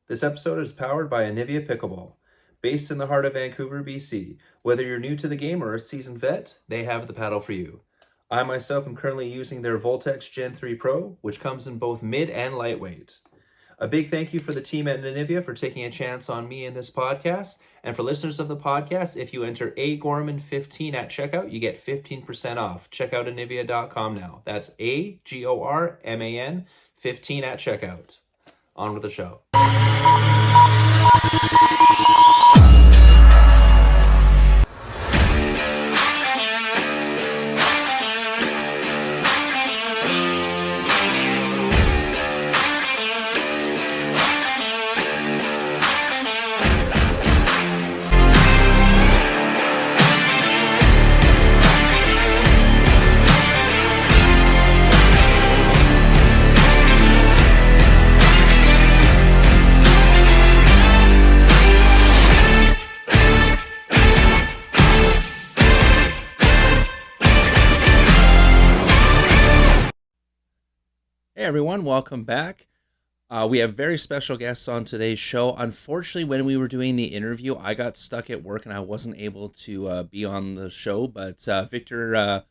This episode is powered by Anivia Pickleball. Based in the heart of Vancouver, BC, whether you're new to the game or a seasoned vet, they have the paddle for you. I myself am currently using their Voltex Gen 3 Pro, which comes in both mid and lightweight. A big thank you for the team at Anivia for taking a chance on me in this podcast. And for listeners of the podcast, if you enter AGorman15 at checkout, you get 15% off. Check out Anivia.com now. That's AGORMAN 15 at checkout. On with the show. Hey everyone, welcome back. We have very special guests on today's show. Unfortunately, when we were doing the interview, I got stuck at work and I wasn't able to be on the show, but Victor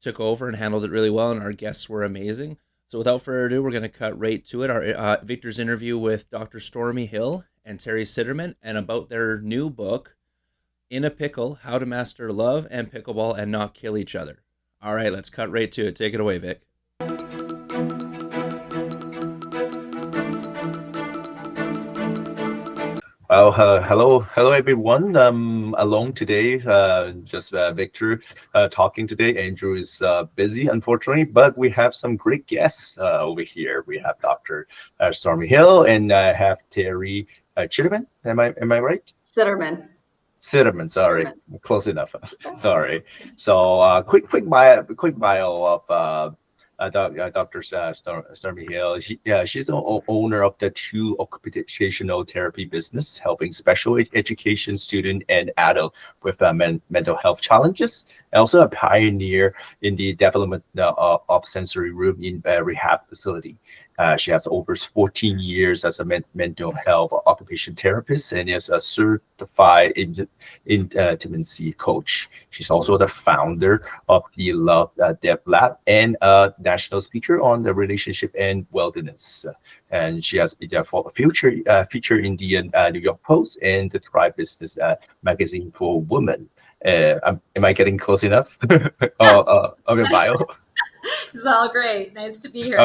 took over and handled it really well, and our guests were amazing. So without further ado, we're going to cut right to it. Our Victor's interview with Dr. Stormy Hill and Teri Citterman, and about their new book, In a Pickle, How to Master Love and Pickleball and Not Kill Each Other. All right, let's cut right to it. Take it away, Vic. Well, hello everyone. Alone today, just Victor talking today. Andrew is busy, unfortunately, but we have some great guests over here. We have Dr. Stormy Hill and have Teri Citterman. Am I right? Citterman, sorry, close enough. Sorry. So quick bio of Dr. Stormy Hill. She's the owner of the two occupational therapy business, helping special education student and adult with mental health challenges. And also a pioneer in the development of sensory room in a rehab facility. She has over 14 years as a mental health occupation therapist and is a certified intimacy coach. She's also the founder of the Love Dev Lab and a national speaker on the relationship and wellness. And she has been featured in the New York Post and the Thrive Business magazine for women. Am I getting close enough of your bio? It's all great. Nice to be here.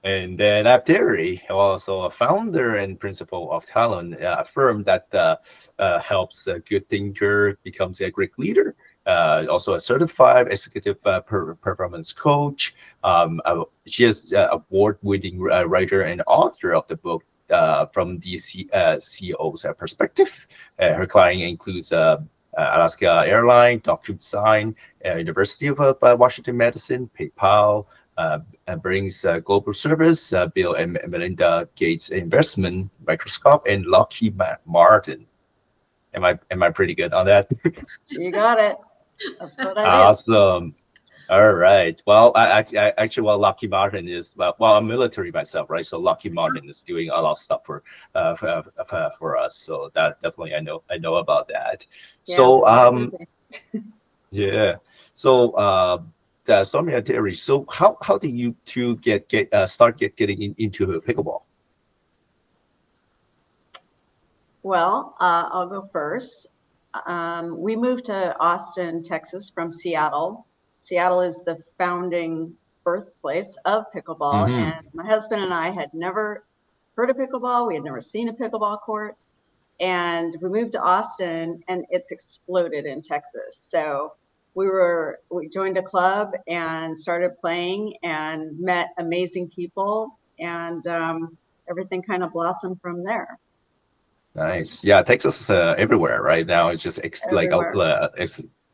And then Teri, also a founder and principal of Talent, a firm that helps a good thinker becomes a great leader. Also a certified executive performance coach. She is an award-winning writer and author of the book from the CEO's perspective. Her client includes Alaska Airlines, Doctorate Sign, University of Washington Medicine, PayPal, brings global service, Bill and Melinda Gates Investment, Microsoft, and Lockheed Martin. Am I pretty good on that? You got it. That's what I do. Awesome. All right. Well, Lockheed Martin is I'm military myself, right? So Lockheed Martin is doing a lot of stuff for us. So that definitely I know about that. Yeah, So yeah. So Stormy and Teri, so how did you two start getting into pickleball? Well, I'll go first. We moved to Austin, Texas from Seattle. Seattle is the founding birthplace of pickleball. Mm-hmm. And my husband and I had never heard of pickleball. We had never seen a pickleball court. And we moved to Austin and it's exploded in Texas. So we joined a club and started playing and met amazing people, and everything kind of blossomed from there. Nice. Yeah, Texas is everywhere right now. It's just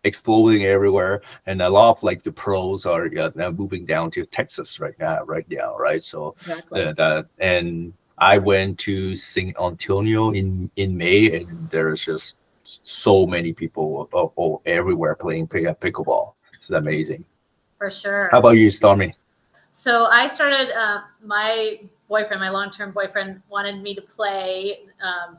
exploding everywhere, and a lot of the pros are now moving down to Texas right now, right? So Exactly. And I went to San Antonio in May, and there's just so many people everywhere playing pickleball. It's amazing. For sure. How about you, Stormy? So I started boyfriend, my long-term boyfriend, wanted me to play,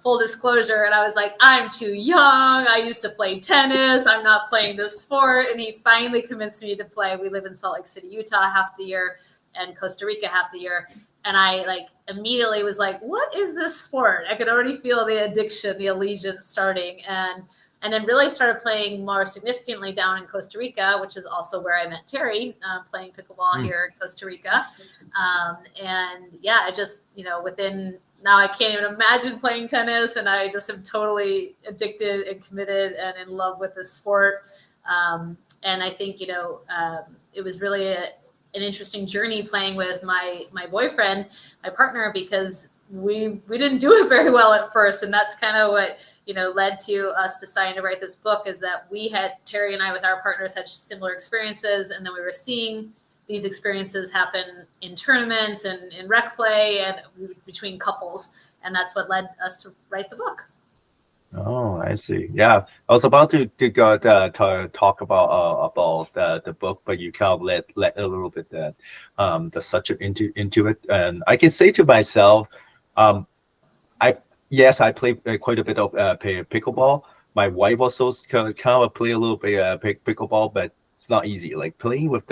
full disclosure. And I was like, I'm too young. I used to play tennis. I'm not playing this sport. And he finally convinced me to play. We live in Salt Lake City, Utah, half the year, and Costa Rica half the year. And I like immediately was like, what is this sport? I could already feel the addiction, the allegiance starting. And then really started playing more significantly down in Costa Rica, which is also where I met Teri, playing pickleball here in Costa Rica. And yeah, I just, now I can't even imagine playing tennis, and I just am totally addicted and committed and in love with this sport. And I think, it was really an interesting journey playing with my boyfriend, my partner, because we didn't do it very well at first. And that's kind of what, led to us deciding to write this book, is that Teri and I with our partners had similar experiences. And then we were seeing these experiences happen in tournaments and in rec play and between couples. And that's what led us to write the book. Oh, I see. Yeah, I was about to talk about the book, but you kind of let a little bit the subject into it. And I can say to myself, I play quite a bit of pickleball. My wife also kind of play a little bit pickleball, but it's not easy. Like playing with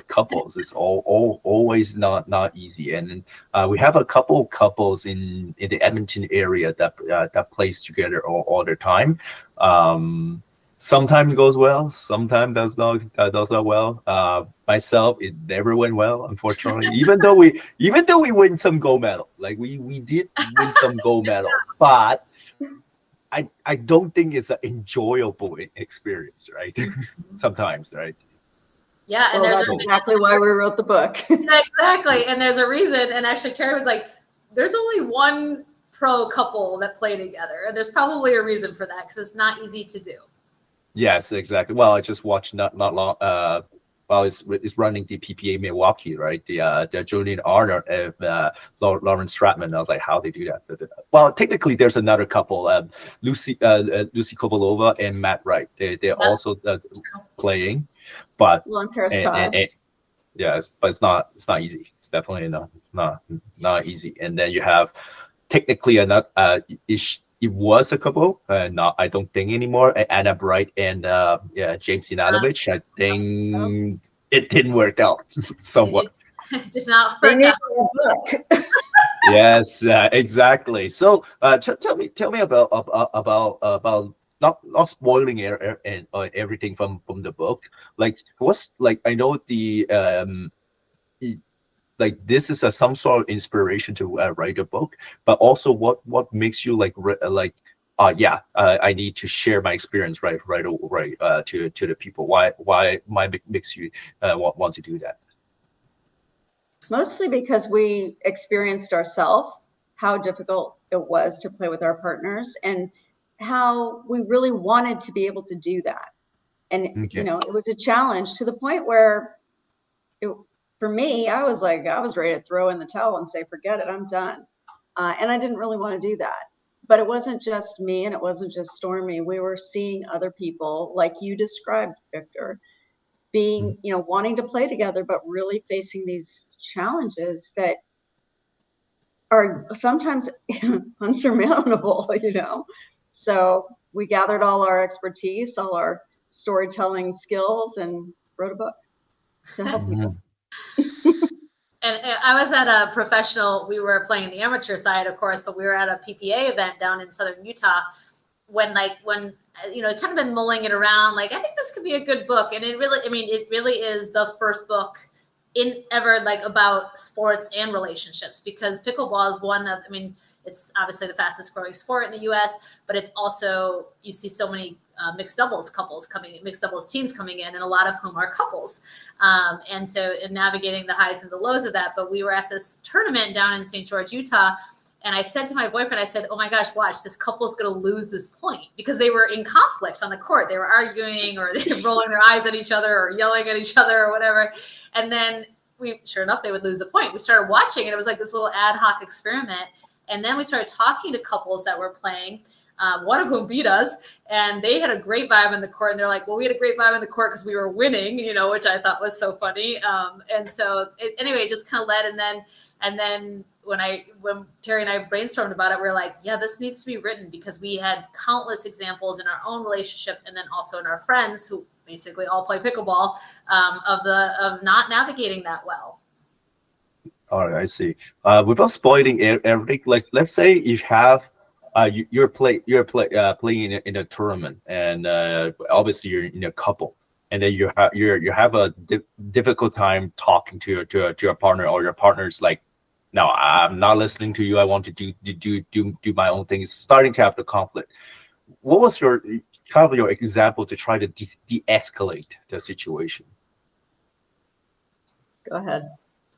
couples is always not easy. And we have a couple of couples in the Edmonton area that plays together all the time. Sometimes it goes well, sometimes does not well. Myself, it never went well, unfortunately. even though we win some gold medal, like we did win some gold medal, but I don't think it's an enjoyable experience, right? Sometimes, right? Yeah, and that's exactly why we wrote the book. Exactly, and there's a reason. And actually, Teri was like, "There's only one pro couple that play together, and there's probably a reason for that because it's not easy to do." Yes, exactly. Well, I just watched not long. It's running the PPA Milwaukee, right? The Julian Arnold and Lauren Stratman. I was like, how they do that? Well, technically, there's another couple, Lucy Kovalova and Matt Wright. They're also playing, but yes, but it's not easy. It's definitely not easy. And then you have technically it was a couple, I don't think anymore. Anna Bright and James Inanovich. I think it didn't work out somewhat. It did not work out. Yes, exactly. So tell me about not spoiling everything from the book. Like I know like this is some sort of inspiration to write a book, but also what makes you I need to share my experience right to the people. Why makes you want to do that? Mostly because we experienced ourselves how difficult it was to play with our partners and how we really wanted to be able to do that. And it was a challenge to the point where for me, I was ready to throw in the towel and say, forget it, I'm done. And I didn't really want to do that. But it wasn't just me and it wasn't just Stormy. We were seeing other people like you described, Victor, being, wanting to play together, but really facing these challenges that are sometimes unsurmountable, So we gathered all our expertise, all our storytelling skills, and wrote a book to help people. And I was at a professional, we were playing the amateur side, of course, but we were at a PPA event down in southern Utah when kind of been mulling it around, like, I think this could be a good book. And it really is the first book ever about sports and relationships, because pickleball is one of, it's obviously the fastest growing sport in the US, but it's also, you see so many mixed doubles teams coming in, and a lot of whom are couples. And so in navigating the highs and the lows of that, but we were at this tournament down in St. George, Utah. And I said to my boyfriend, I said, oh my gosh, watch, this couple's going to lose this point, because they were in conflict on the court. They were arguing, or they were rolling their eyes at each other, or yelling at each other, or whatever. And then sure enough, they would lose the point. We started watching, and it was like this little ad hoc experiment. And then we started talking to couples that were playing. one of whom beat us, and they had a great vibe in the court. And they're like, well, we had a great vibe in the court because we were winning, which I thought was so funny. And so anyway, it just kind of led. And then when Teri and I brainstormed about it, we were like, yeah, this needs to be written, because we had countless examples in our own relationship and then also in our friends who basically all play pickleball, of not navigating that well. All right, I see. Without spoiling everything, let's say you have you're playing in a tournament, and obviously you're in a couple, and then you have a difficult time talking to your partner, or your partner's like, no, I'm not listening to you. I want to do my own things. Starting to have the conflict. What was your example to try to de-escalate the situation? Go ahead.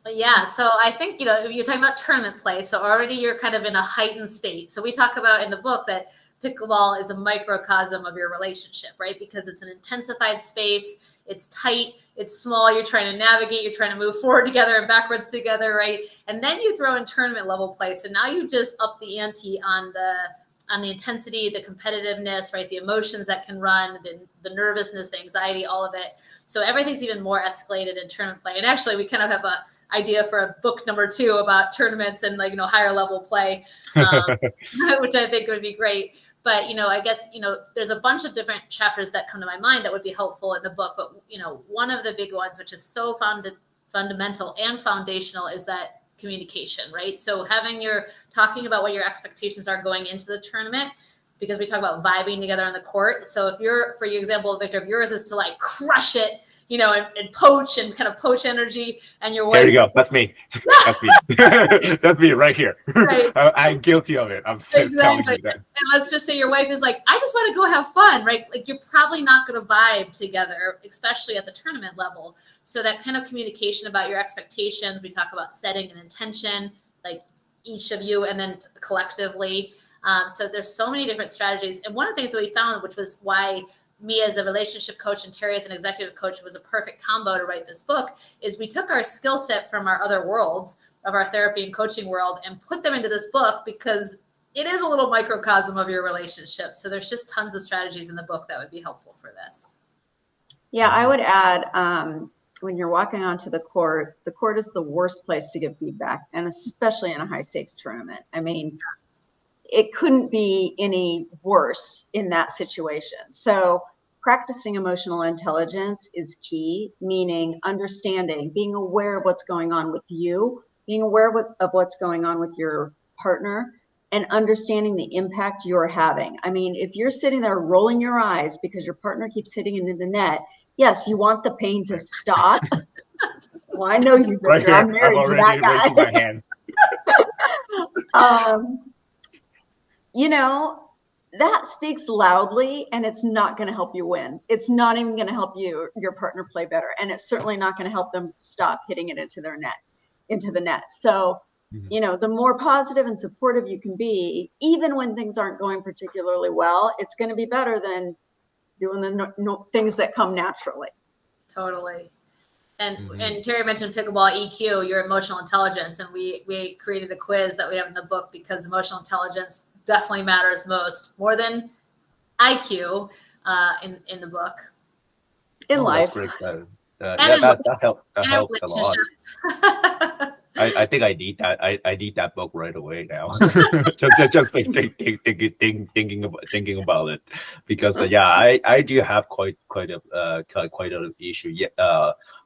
Yeah, so I think, you're talking about tournament play. So already you're kind of in a heightened state. So we talk about in the book that pickleball is a microcosm of your relationship, right? Because it's an intensified space. It's tight, it's small, you're trying to navigate, you're trying to move forward together and backwards together, right? And then you throw in tournament level play. So now you've just upped the ante on the intensity, the competitiveness, right? The emotions that can run, the nervousness, the anxiety, all of it. So everything's even more escalated in tournament play. And actually we kind of have a idea for a book number 2 about tournaments and higher level play, which I think would be great. But, I guess, there's a bunch of different chapters that come to my mind that would be helpful in the book. But, one of the big ones, which is so fundamental and foundational, is that communication, right? So talking about what your expectations are going into the tournament, because we talk about vibing together on the court. So for your example, Victor, if yours is to like crush it, and poach and kind of poach energy, and your wife. There you go. That's me. That's me. That's me right here. Right. I'm guilty of it. I'm telling you that. And let's just say your wife is like, I just want to go have fun, right? Like, you're probably not going to vibe together, especially at the tournament level. So that kind of communication about your expectations. We talk about setting an intention, like each of you, and then collectively. So there's so many different strategies. And one of the things that we found, which was why me as a relationship coach and Teri as an executive coach was a perfect combo to write this book, is we took our skill set from our other worlds of our therapy and coaching world and put them into this book, because it is a little microcosm of your relationship. So there's just tons of strategies in the book that would be helpful for this. Yeah, I would add, when you're walking onto the court is the worst place to give feedback, and especially in a high stakes tournament. I mean, it couldn't be any worse in that situation. So practicing emotional intelligence is key, meaning understanding, being aware of what's going on with you, being aware of what's going on with your partner, and understanding the impact you're having. I mean, if you're sitting there rolling your eyes because your partner keeps hitting into the net, yes, you want the pain to stop. Well, I know you, Victor. Right here. I'm married to that guy. Raising my hand. That speaks loudly, and it's not going to help you win. It's not even going to help your partner play better. And it's certainly not going to help them stop hitting it into the net. So, the more positive and supportive you can be, even when things aren't going particularly well, it's going to be better than doing the things that come naturally. Totally. And Teri mentioned pickleball EQ, your emotional intelligence. And we created a quiz that we have in the book, because emotional intelligence definitely matters more than IQ in the book. In life. That's great. That helps a lot. I think I need that. I need that book right away now. just thinking about it, because I do have quite an issue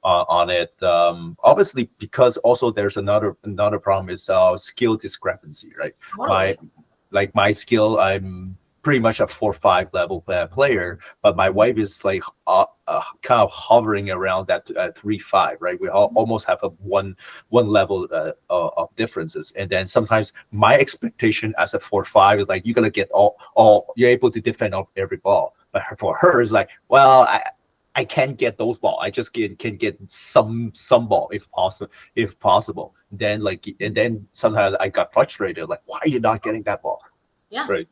on it. Obviously, because also there's another problem is skill discrepancy, right? Totally. My skill, I'm pretty much a 4-5 level player, but my wife is like kind of hovering around that 3-5, right? We almost have a one level of differences, and then sometimes my expectation as a 4-5 is like, you're gonna get all you're able to defend every ball, but for her is like, well, I can't get those balls. I just can get some ball if possible. Then then sometimes I got frustrated, like, why are you not getting that ball? Yeah. Right.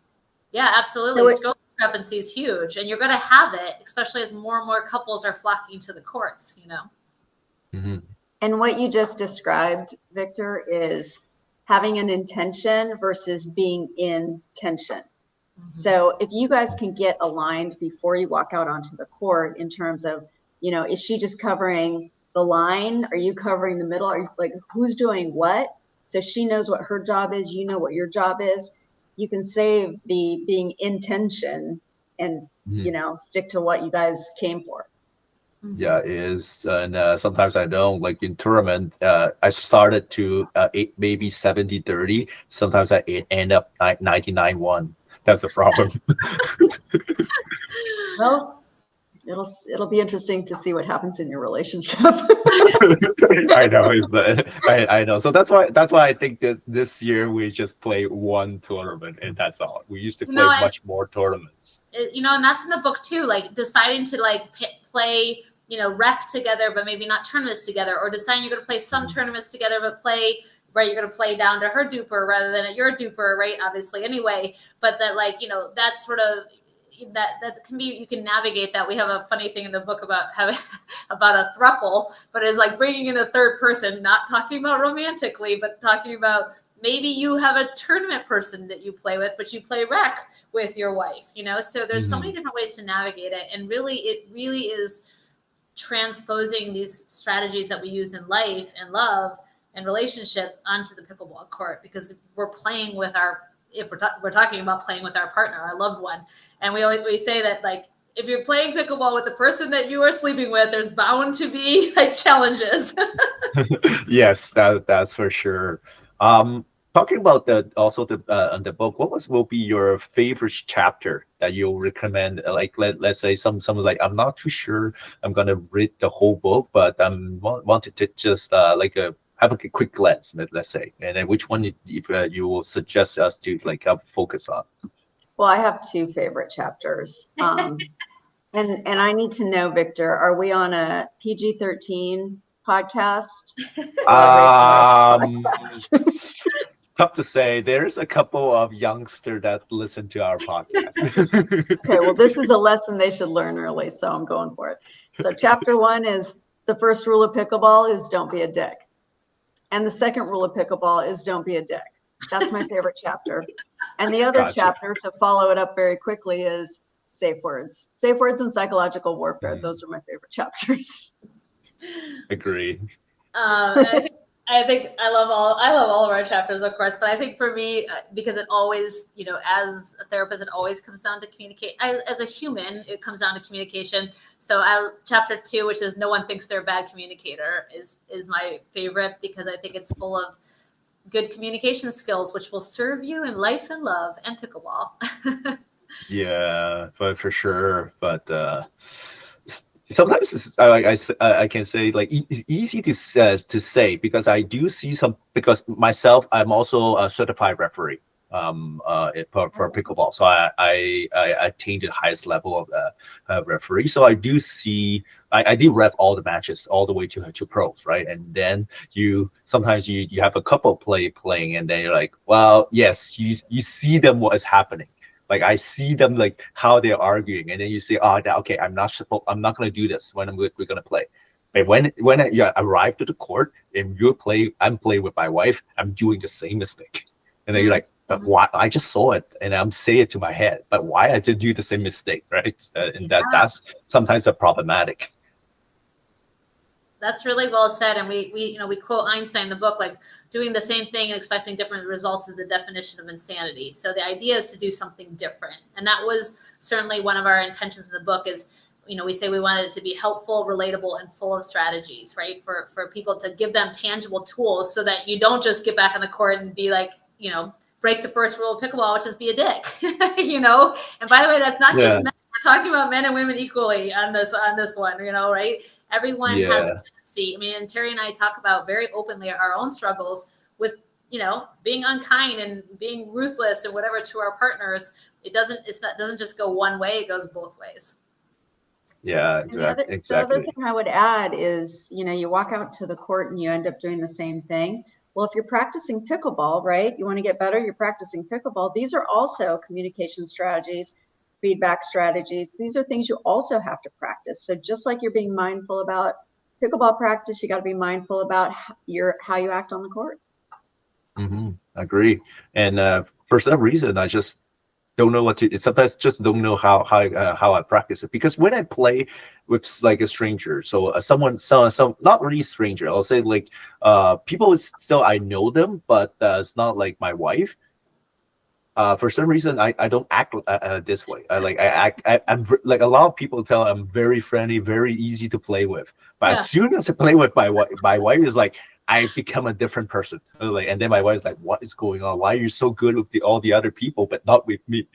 Yeah, absolutely. Skill discrepancy is huge, and you're going to have it, especially as more and more couples are flocking to the courts. Mm-hmm. And what you just described, Victor, is having an intention versus being in tension. So if you guys can get aligned before you walk out onto the court in terms of, is she just covering the line? Are you covering the middle? Are you, like, who's doing what? So she knows what her job is. You know what your job is. You can save the being in tension and, stick to what you guys came for. Yeah, it is. And sometimes I don't. Like in tournament, I started to maybe 70-30. Sometimes I end up 99-1. That's the problem. Well, it'll be interesting to see what happens in your relationship. I know, I know. So that's why I think that this year we just play one tournament and that's all. We used to play much more tournaments. And that's in the book too. Like deciding to play, rec together, but maybe not tournaments together, or deciding you're going to play some tournaments together, but play. Right, you're going to play down to her duper rather than at your duper, right? Obviously, anyway. But that, that sort of that can be, you can navigate that. We have a funny thing in the book about about a throuple, but it's like bringing in a third person, not talking about romantically, but talking about maybe you have a tournament person that you play with, but you play rec with your wife. So there's so many different ways to navigate it, and it really is transposing these strategies that we use in life and love and relationship onto the pickleball court, because we're playing with we're talking about playing with our partner, our loved one. And we say that, like, if you're playing pickleball with the person that you are sleeping with, there's bound to be challenges. Yes, that's for sure. Talking about the book, what will be your favorite chapter that you'll recommend? Like let's say someone's like, I'm not too sure I'm gonna read the whole book, but wanted to just have a quick glance, let's say, and then which one if you will suggest us to have focus on? Well, I have two favorite chapters, and I need to know, Victor, are we on a PG-13 podcast? Tough to say. There's a couple of youngsters that listen to our podcast. Okay, well, this is a lesson they should learn early, so I'm going for it. So chapter 1 is the first rule of pickleball is don't be a dick. And the second rule of pickleball is don't be a dick. That's my favorite chapter. And the other chapter, to follow it up very quickly, is safe words. Safe words and psychological warfare. Those are my favorite chapters. Agreed. I think I love all of our chapters, of course, but I think for me, because it always, as a therapist, it always comes down to communicate. As a human, it comes down to communication. So chapter 2, which is no one thinks they're a bad communicator, is my favorite, because I think it's full of good communication skills, which will serve you in life and love and pickleball. Yeah, but for sure. But sometimes I can say, like, it's easy to say, because I do see because myself, I'm also a certified referee for pickleball. So I attained the highest level of referee. So I do see, I did ref all the matches all the way to pros, right? And then sometimes you have a couple playing, and then you're like, well, yes, you see them what is happening. Like, I see them, like, how they're arguing, and then you say, okay, I'm not going to do this when we're going to play. But when you arrive to the court and I'm playing with my wife, I'm doing the same mistake. And then you're like, but why? I just saw it, and I'm saying it to my head, but why I did do the same mistake, right? And that's sometimes problematic. That's really well said. And we quote Einstein in the book, like, doing the same thing and expecting different results is the definition of insanity. So the idea is to do something different. And that was certainly one of our intentions in the book is, we say we wanted it to be helpful, relatable, and full of strategies, right? For people to give them tangible tools so that you don't just get back on the court and be like, break the first rule of pickleball, which is be a dick, And by the way, that's not just men. We're talking about men and women equally on this one, right? Everyone has a tendency. I mean, and Teri and I talk about very openly our own struggles with, being unkind and being ruthless and whatever to our partners. It doesn't just go one way; it goes both ways. Yeah, exactly. The other thing I would add is, you walk out to the court and you end up doing the same thing. Well, if you're practicing pickleball, right? You want to get better. You're practicing pickleball. These are also communication strategies, feedback strategies. These are things you also have to practice. So just like you're being mindful about pickleball practice, you got to be mindful about how you act on the court. Agree. And for some reason, I just don't know what to. Sometimes just don't know how I practice it, because when I play with like a stranger, so some not really stranger, I'll say like people still I know them, but it's not like my wife. For some reason, I don't act this way. I'm like a lot of people tell I'm very friendly, very easy to play with. But Yeah. as soon as I play with my wife is like I become a different person. Like, and then my wife's like, "What is going on? Why are you so good with all the other people, but not with me?"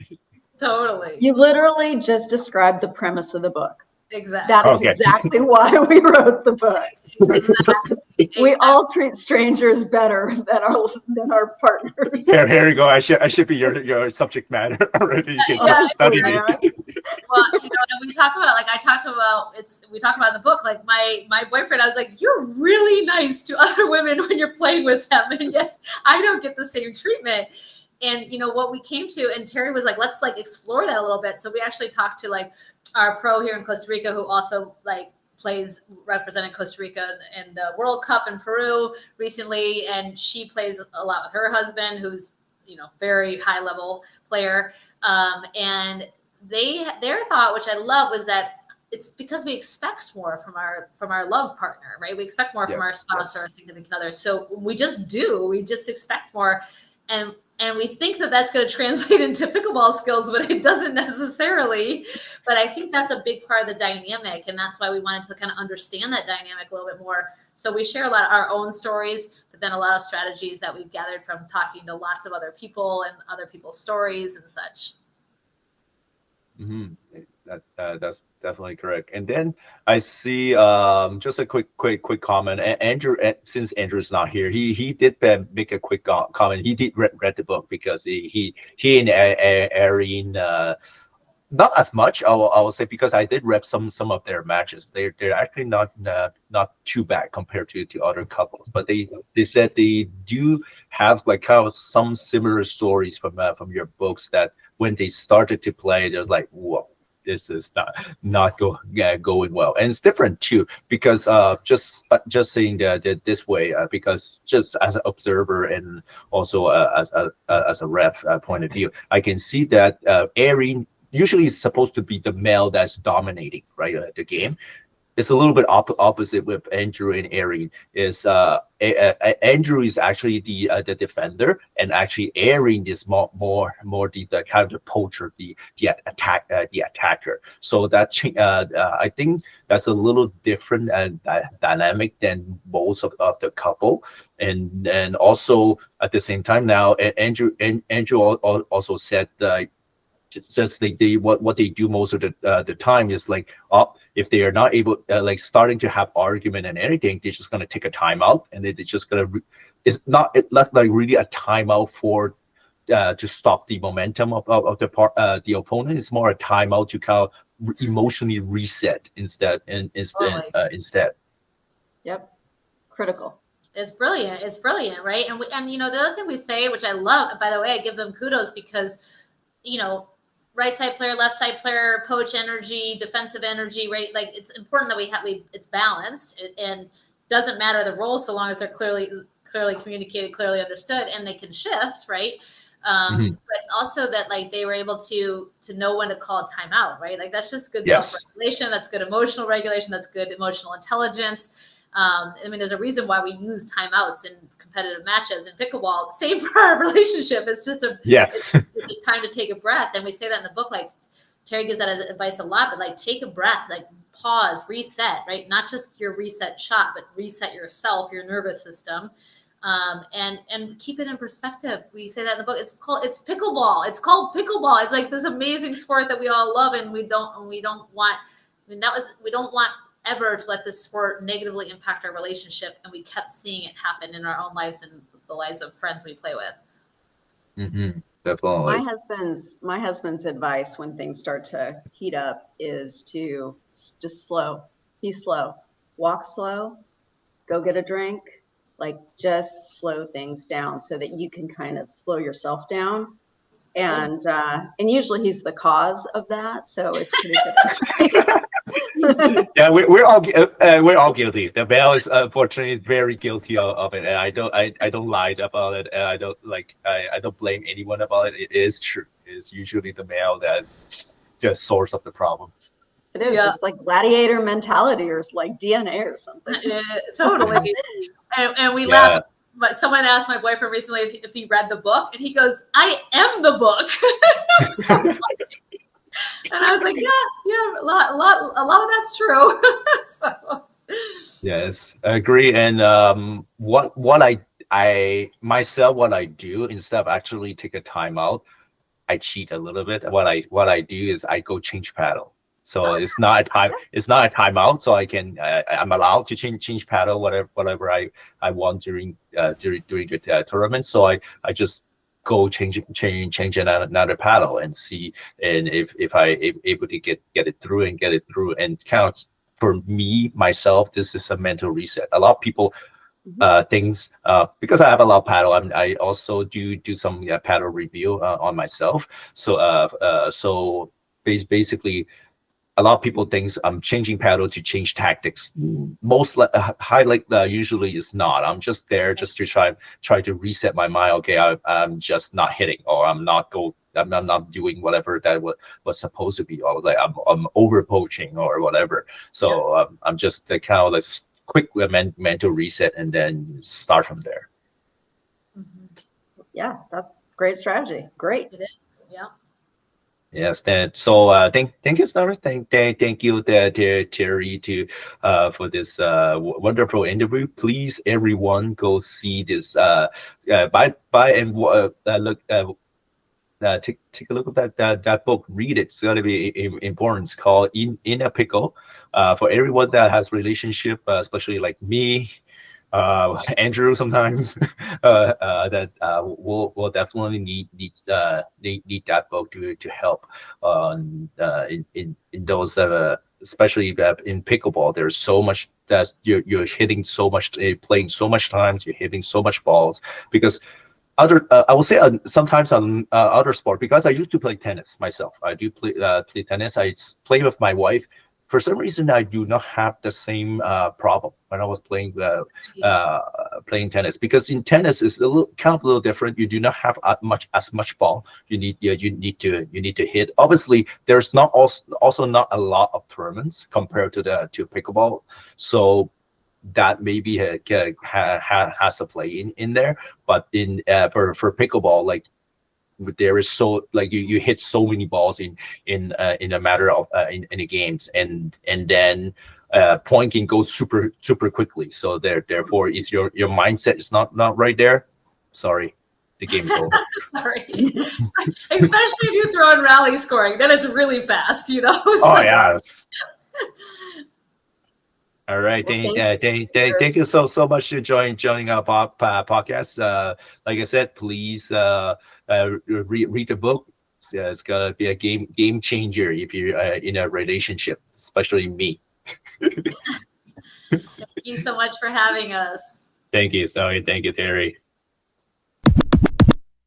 Totally. You literally just described the premise of the book. Exactly. That is Okay. exactly why we wrote the book. Exactly. We all treat strangers better than our partners. Here you go. I should be your subject matter already. You can Yeah, study me. man. Well, and we talk about, like, we talk about in the book, like my boyfriend, I was like, you're really nice to other women when you're playing with them, and yet I don't get the same treatment. And what we came to, and Teri was like, let's like explore that a little bit. So we actually talked to like our pro here in Costa Rica, who also like represented Costa Rica in the World Cup in Peru recently, and she plays a lot with her husband, who's very high level player, and their thought, which I love, was that it's because we expect more from our love partner, right? We expect more from our spouse or our significant other. So we just expect more, and we think that that's going to translate into pickleball skills, but it doesn't necessarily. But I think that's a big part of the dynamic, and that's why we wanted to kind of understand that dynamic a little bit more. So we share a lot of our own stories, but then a lot of strategies that we've gathered from talking to lots of other people and other people's stories and such. Mm-hmm. That's definitely correct. And then I see just a quick comment. Andrew, since Andrew's not here, he did make a quick comment. He did read the book because he and Erin, not as much, I will say, because I did rep some of their matches. They're actually not too bad compared to other couples, but they said they do have like kind of some similar stories from your books, that when they started to play, there's like, whoa, this is not going well. And it's different too, because just saying that this way, because just as an observer and also as a rep point of view, I can see that Erin usually is supposed to be the male that's dominating, right, the game. It's a little bit opposite with Andrew and Erin. Is Andrew is actually the defender, and actually Erin is more the kind of the poacher, the attacker. So that I think that's a little different dynamic than most of the couple, and also at the same time now, Andrew also said just what they do most of the time is like, if they are not able like starting to have argument and anything, they're just gonna take a timeout, and they're just gonna it's not like really a timeout for to stop the momentum of the opponent. It's more a timeout to kind of emotionally reset instead. Yep, critical. It's brilliant. It's brilliant, right? And the other thing we say, which I love, by the way, I give them kudos, because right side player, left side player, poach energy, defensive energy, right? Like, it's important that it's balanced, and doesn't matter the role, so long as they're clearly communicated, clearly understood, and they can shift, right? But also that, like, they were able to know when to call a timeout, right? Like, that's just good self-regulation. That's good emotional regulation. That's good emotional intelligence. I mean, there's a reason why we use timeouts in competitive matches in pickleball. Same for our relationship. It's just it's a time to take a breath. And we say that in the book, like, Teri gives that as advice a lot, but like, take a breath, like, pause, reset, right? Not just your reset shot, but reset yourself, your nervous system. And keep it in perspective. We say that in the book. It's pickleball. It's called pickleball. It's like this amazing sport that we all love, and we don't want ever to let this sport negatively impact our relationship. And we kept seeing it happen in our own lives and the lives of friends we play with. Mm-hmm. Definitely. My husband's advice when things start to heat up is to just be slow, walk slow, go get a drink, like, just slow things down so that you can kind of slow yourself down And usually he's the cause of that, so it's pretty good. Yeah, we're all guilty. The male is unfortunately very guilty of it, and I don't lie about it, and I don't blame anyone about it. It is true. It's usually the male that's the source of the problem. It is. Yeah. It's like gladiator mentality, or like DNA or something. Totally. And we laugh. But someone asked my boyfriend recently if he read the book, and he goes, "I am the book." So and I was like, yeah, a lot of that's true. So. Yes, I agree. And what I myself, what I do instead of actually take a time out, I cheat a little bit. What I do is I go change paddle. So it's not a timeout. So I'm allowed to change paddle whatever I want during the tournament. So I just go change another paddle and see, and if I able to get it through and count. For me myself, this is a mental reset. A lot of people things because I have a lot of paddle. I also do some paddle review on myself. So basically, a lot of people think I'm changing paddle to change tactics. Most highlight usually is not. I'm just there just to try to reset my mind. Okay, I'm just not hitting, or I'm not doing whatever that was supposed to be. I was like I'm over poaching or whatever. So I'm just kind of like quick mental reset and then start from there. Yeah, that's great strategy. Great. It is. Yeah. Yes, so thank you, Stormy. Thank you, Teri, for this wonderful interview. Please, everyone, go see this. Buy and look. Take a look at that book. Read it. It's gonna be important. It's called In a Pickle. For everyone that has relationship, especially like me. Andrew sometimes that will definitely need that book to help in those especially in pickleball. There's so much that you're hitting so much, playing so much times, you're hitting so much balls because I will say sometimes on other sport, because I used to play tennis myself. I do play tennis. I play with my wife. For some reason, I do not have the same problem when I was playing tennis, because in tennis it's a little different. You do not have as much ball. You need to hit. Obviously, there's not also not a lot of tournaments compared to pickleball, so that maybe has a play in there. But for pickleball, like, there is so like you hit so many balls in a matter of in the games, and then point can go super quickly. So therefore, is your mindset is not right there. Sorry, the game is over. Sorry, especially if you throw in rally scoring, then it's really fast. So. Oh yes. All right, thank you so much for joining our podcast. Like I said, please read the book. It's gonna be a game changer if you're in a relationship, especially me. Thank you so much for having us. Thank you, Zoe. Thank you, Teri.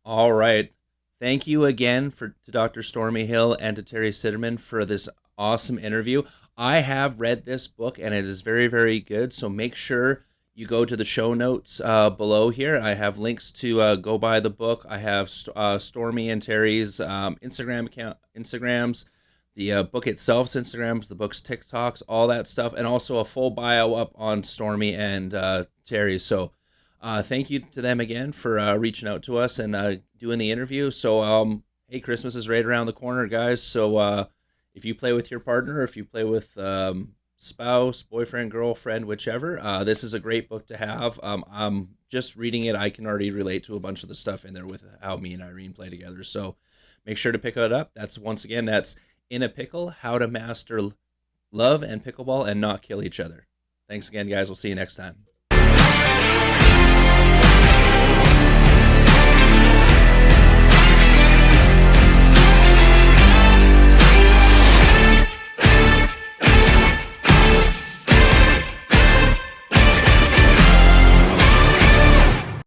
All right. Thank you again to Dr. Stormy Hill and to Teri Citterman for this awesome interview. I have read this book, and it is very, very good. So make sure you go to the show notes below here. I have links to go buy the book. I have Stormy and Teri's Instagrams, the book itself's Instagrams, the book's TikToks, all that stuff, and also a full bio up on Stormy and Teri. So thank you to them again for reaching out to us and doing the interview. So hey, Christmas is right around the corner, guys. So if you play with your partner, if you play with spouse, boyfriend, girlfriend, whichever, this is a great book to have. I'm just reading it. I can already relate to a bunch of the stuff in there with how me and Irene play together. So make sure to pick it up. That's In a Pickle, How to Master Love and Pickleball and Not Kill Each Other. Thanks again, guys. We'll see you next time.